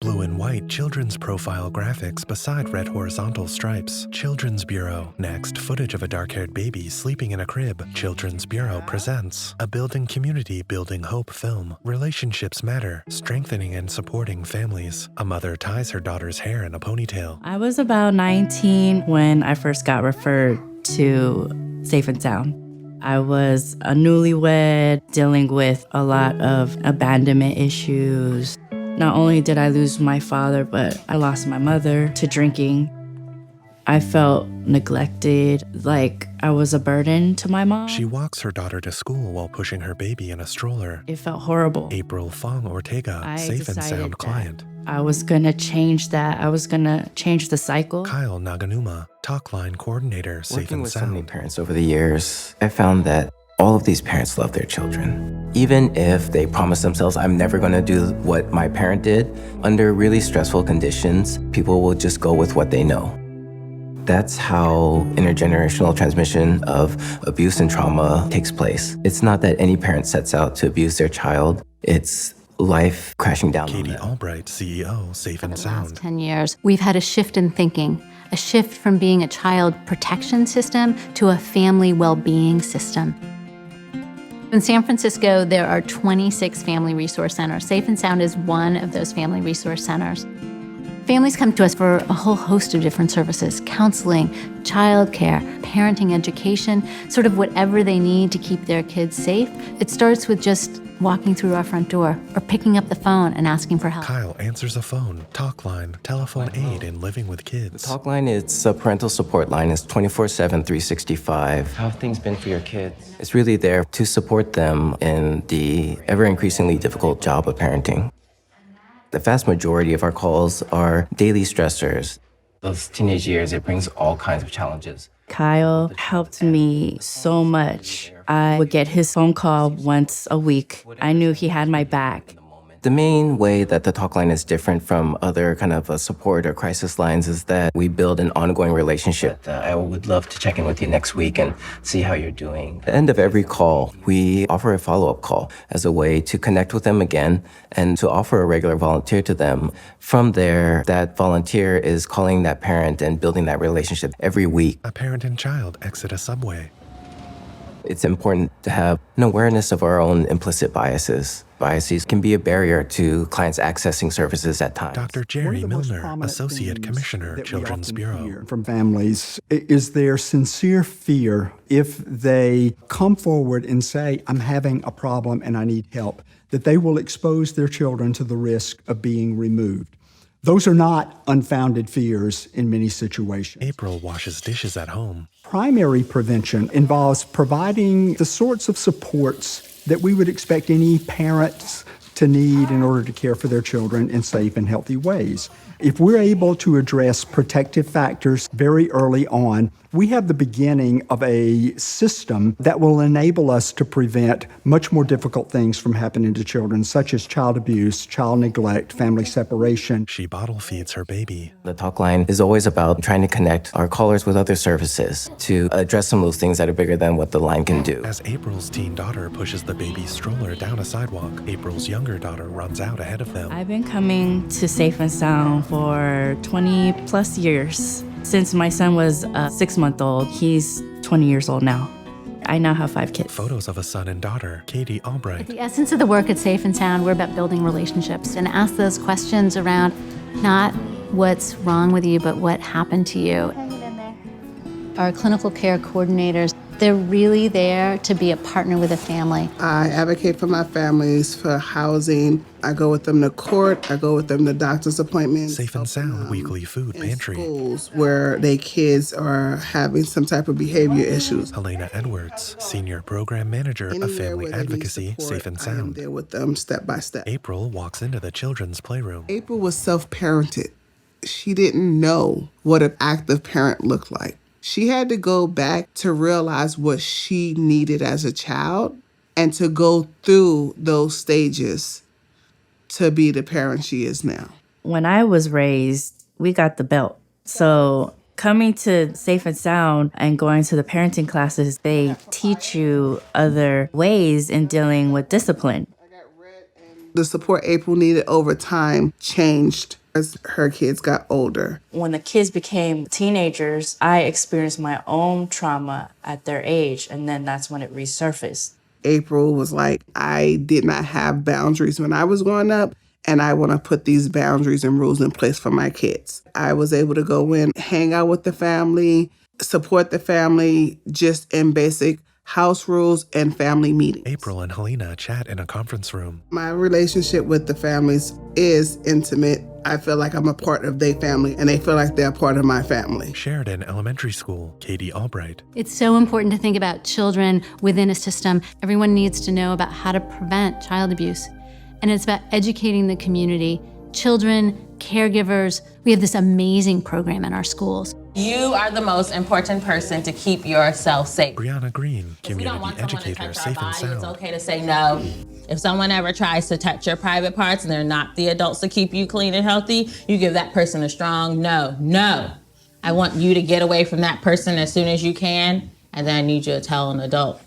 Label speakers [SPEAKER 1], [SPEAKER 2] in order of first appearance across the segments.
[SPEAKER 1] Blue and white children's profile graphics beside red horizontal stripes. Children's Bureau. Next, footage of a dark-haired baby sleeping in a crib. Children's Bureau presents a building community, building hope film. Relationships matter, strengthening and supporting families. A mother ties her daughter's hair in a ponytail.
[SPEAKER 2] I was about 19 when I first got referred to Safe and Sound. I was a newlywed dealing with a lot of abandonment issues. Not only did I lose my father, but I lost my mother to drinking. I felt neglected, like I was a burden to my mom.
[SPEAKER 1] She walks her daughter to school while pushing her baby in a stroller.
[SPEAKER 2] It felt horrible.
[SPEAKER 1] April Fong-Ortega, Safe and Sound client.
[SPEAKER 2] I was gonna change that. I was gonna change the cycle.
[SPEAKER 1] Kyle Naganuma, Talkline Coordinator, Safe
[SPEAKER 3] Working
[SPEAKER 1] and
[SPEAKER 3] with so
[SPEAKER 1] Sound.
[SPEAKER 3] many parents over the years, I found that all of these parents love their children. Even if they promise themselves, I'm never gonna do what my parent did, under really stressful conditions, people will just go with what they know. That's how intergenerational transmission of abuse and trauma takes place. It's not that any parent sets out to abuse their child, it's life crashing down on
[SPEAKER 1] Katie
[SPEAKER 3] them.
[SPEAKER 1] Albright, CEO, Safe and
[SPEAKER 4] For the
[SPEAKER 1] Sound.
[SPEAKER 4] last 10 years, we've had a shift in thinking, a shift from being a child protection system to a family well-being system. In San Francisco, there are 26 family resource centers. Safe and Sound is one of those family resource centers. Families come to us for a whole host of different services: counseling, childcare, parenting education, sort of whatever they need to keep their kids safe. It starts with just walking through our front door or picking up the phone and asking for help.
[SPEAKER 1] Kyle answers a phone, Talkline, telephone aid in living with kids.
[SPEAKER 3] The Talkline, it's a parental support line. It's 24/7, 365. How have things been for your kids? It's really there to support them in the ever-increasingly difficult job of parenting. The vast majority of our calls are daily stressors. Those teenage years, it brings all kinds of challenges.
[SPEAKER 2] Kyle helped me so much. I would get his phone call once a week. I knew he had my back.
[SPEAKER 3] The main way that the Talkline is different from other kind of support or crisis lines is that we build an ongoing relationship. I would love to check in with you next week and see how you're doing. At the end of every call, we offer a follow-up call as a way to connect with them again and to offer a regular volunteer to them. From there, that volunteer is calling that parent and building that relationship every week.
[SPEAKER 1] A parent and child exit a subway.
[SPEAKER 3] It's important to have an awareness of our own implicit biases. Biases can be a barrier to clients accessing services at times.
[SPEAKER 1] Dr. Jerry Milner, Associate Commissioner, Children's Bureau.
[SPEAKER 5] From families is their sincere fear if they come forward and say, I'm having a problem and I need help, that they will expose their children to the risk of being removed. Those are not unfounded fears in many situations.
[SPEAKER 1] April washes dishes at home.
[SPEAKER 5] Primary prevention involves providing the sorts of supports that we would expect any parents to need in order to care for their children in safe and healthy ways. If we're able to address protective factors very early on, we have the beginning of a system that will enable us to prevent much more difficult things from happening to children, such as child abuse, child neglect, family separation.
[SPEAKER 1] She bottle feeds her baby.
[SPEAKER 3] The Talkline is always about trying to connect our callers with other services to address some of those things that are bigger than what the line can do.
[SPEAKER 1] As April's teen daughter pushes the baby's stroller down a sidewalk, April's younger daughter runs out ahead of them.
[SPEAKER 2] I've been coming to Safe and Sound for 20 plus years. Since my son was 6-month-old, he's 20 years old now. I now have 5 kids.
[SPEAKER 1] Photos of a son and daughter, Katie Albright.
[SPEAKER 4] The essence of the work at Safe and Sound, we're about building relationships and ask those questions around not what's wrong with you, but what happened to you. Our clinical care coordinators, they're really there to be a partner with a family.
[SPEAKER 6] I advocate for my families for housing. I go with them to court. I go with them to doctor's appointments.
[SPEAKER 1] Safe and Sound weekly food
[SPEAKER 6] in
[SPEAKER 1] pantry.
[SPEAKER 6] schools where their kids are having some type of behavior issues.
[SPEAKER 1] Helena Edwards, Senior Program Manager of
[SPEAKER 6] Anywhere
[SPEAKER 1] Family
[SPEAKER 6] where they need
[SPEAKER 1] Advocacy,
[SPEAKER 6] support,
[SPEAKER 1] Safe and
[SPEAKER 6] I am
[SPEAKER 1] Sound.
[SPEAKER 6] there with them step by step.
[SPEAKER 1] April walks into the children's playroom.
[SPEAKER 6] April was self-parented. She didn't know what an active parent looked like. She had to go back to realize what she needed as a child and to go through those stages to be the parent she is now.
[SPEAKER 2] When I was raised, we got the belt. So coming to Safe and Sound and going to the parenting classes, they teach you other ways in dealing with discipline.
[SPEAKER 6] The support April needed over time changed as her kids got older.
[SPEAKER 2] When the kids became teenagers, I experienced my own trauma at their age, and then that's when it resurfaced.
[SPEAKER 6] April was like, I did not have boundaries when I was growing up, and I want to put these boundaries and rules in place for my kids. I was able to go in, hang out with the family, support the family, just in basic house rules and family meetings.
[SPEAKER 1] April and Helena chat in a conference room.
[SPEAKER 6] My relationship with the families is intimate. I feel like I'm a part of their family, and they feel like they're a part of my family.
[SPEAKER 1] Sheridan Elementary School, Katie Albright.
[SPEAKER 4] It's so important to think about children within a system. Everyone needs to know about how to prevent child abuse. And it's about educating the community, children, caregivers. We have this amazing program in our schools.
[SPEAKER 7] You are the most important person to keep yourself safe.
[SPEAKER 1] Brianna Green,
[SPEAKER 7] We don't
[SPEAKER 1] community
[SPEAKER 7] want someone to
[SPEAKER 1] educator,
[SPEAKER 7] touch our
[SPEAKER 1] safe and
[SPEAKER 7] body. It's
[SPEAKER 1] sound.
[SPEAKER 7] okay to say no. If someone ever tries to touch your private parts and they're not the adults to keep you clean and healthy, you give that person a strong no. No. I want you to get away from that person as soon as you can, and then I need you to tell an adult.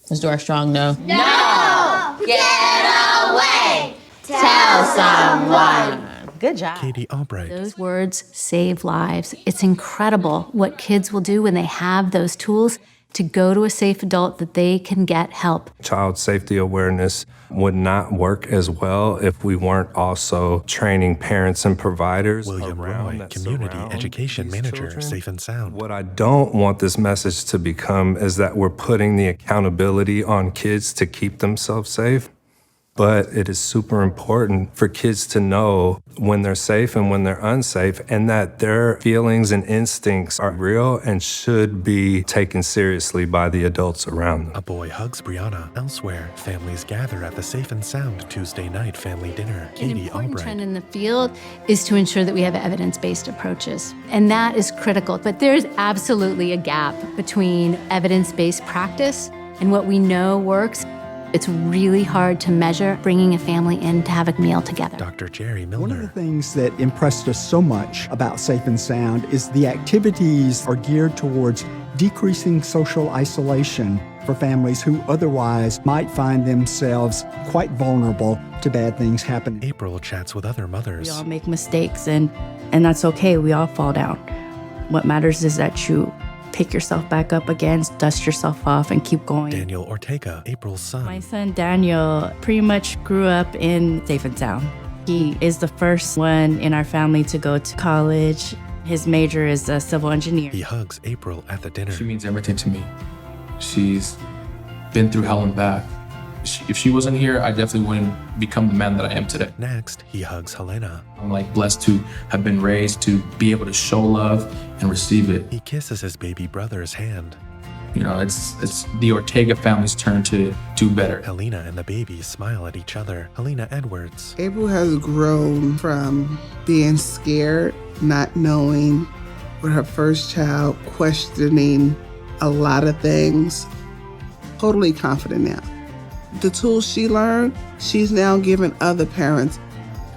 [SPEAKER 7] Let's do our strong no. No! Get away! Tell someone. Good job.
[SPEAKER 1] Katie Albright.
[SPEAKER 4] Those words save lives. It's incredible what kids will do when they have those tools to go to a safe adult that they can get help.
[SPEAKER 8] Child safety awareness would not work as well if we weren't also training parents and providers
[SPEAKER 1] William
[SPEAKER 8] around
[SPEAKER 1] Roy,
[SPEAKER 8] that
[SPEAKER 1] community
[SPEAKER 8] surround
[SPEAKER 1] education
[SPEAKER 8] these
[SPEAKER 1] manager,
[SPEAKER 8] children.
[SPEAKER 1] safe and sound.
[SPEAKER 8] What I don't want this message to become is that we're putting the accountability on kids to keep themselves safe. But it is super important for kids to know when they're safe and when they're unsafe, and that their feelings and instincts are real and should be taken seriously by the adults around them.
[SPEAKER 1] A boy hugs Brianna. Elsewhere, families gather at the Safe and Sound Tuesday night family dinner.
[SPEAKER 4] An
[SPEAKER 1] Katie
[SPEAKER 4] important
[SPEAKER 1] Albright.
[SPEAKER 4] trend in the field is to ensure that we have evidence-based approaches, and that is critical. But there's absolutely a gap between evidence-based practice and what we know works. It's really hard to measure bringing a family in to have a meal together.
[SPEAKER 1] Dr. Jerry
[SPEAKER 5] One of the
[SPEAKER 1] Milner.
[SPEAKER 5] things that impressed us so much about Safe and Sound is the activities are geared towards decreasing social isolation for families who otherwise might find themselves quite vulnerable to bad things happening.
[SPEAKER 1] April chats with other mothers.
[SPEAKER 2] We all make mistakes, and that's okay. We all fall down. What matters is that you pick yourself back up again, dust yourself off, and keep going.
[SPEAKER 1] Daniel Ortega, April's son.
[SPEAKER 2] My son Daniel pretty much grew up in Safe and Sound. He is the first one in our family to go to college. His major is a civil engineer.
[SPEAKER 1] He hugs April at the dinner.
[SPEAKER 9] She means everything to me. She's been through hell and back. If she wasn't here, I definitely wouldn't become the man that I am today.
[SPEAKER 1] Next, he hugs Helena.
[SPEAKER 9] I'm blessed to have been raised to be able to show love and receive it.
[SPEAKER 1] He kisses his baby brother's hand.
[SPEAKER 9] It's the Ortega family's turn to do better.
[SPEAKER 1] Helena and the baby smile at each other. Helena Edwards.
[SPEAKER 6] April has grown from being scared, not knowing, with her first child, questioning a lot of things, totally confident now. The tools she learned, she's now giving other parents.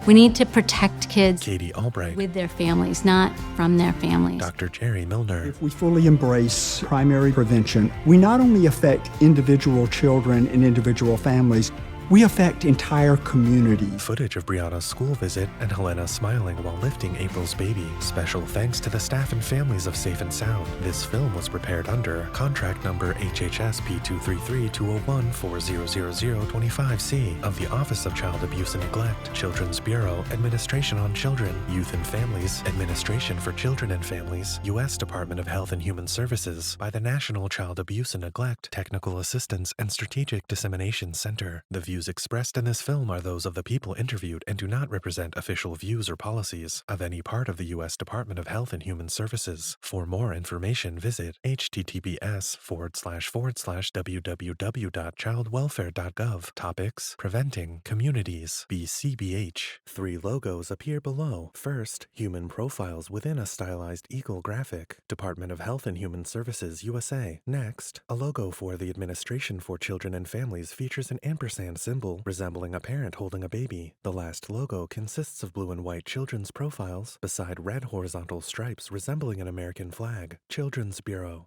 [SPEAKER 4] We need to protect kids
[SPEAKER 1] Katie Albright.
[SPEAKER 4] with their families, not from their families.
[SPEAKER 1] Dr. Jerry Milner.
[SPEAKER 5] If we fully embrace primary prevention, we not only affect individual children and individual families, we affect entire communities.
[SPEAKER 1] Footage of Brianna's school visit and Helena smiling while lifting April's baby. Special thanks to the staff and families of Safe and Sound. This film was prepared under contract number HHS P233-201-4000025C of the Office of Child Abuse and Neglect, Children's Bureau, Administration on Children, Youth and Families, Administration for Children and Families, U.S. Department of Health and Human Services, by the National Child Abuse and Neglect Technical Assistance and Strategic Dissemination Center. The views expressed in this film are those of the people interviewed and do not represent official views or policies of any part of the U.S. Department of Health and Human Services. For more information, visit https://www.childwelfare.gov. Topics: Preventing Communities, BCBH. 3 logos appear below. First, human profiles within a stylized eagle graphic. Department of Health and Human Services, USA. Next, a logo for the Administration for Children and Families features an ampersand symbol resembling a parent holding a baby. The last logo consists of blue and white children's profiles beside red horizontal stripes resembling an American flag. Children's Bureau.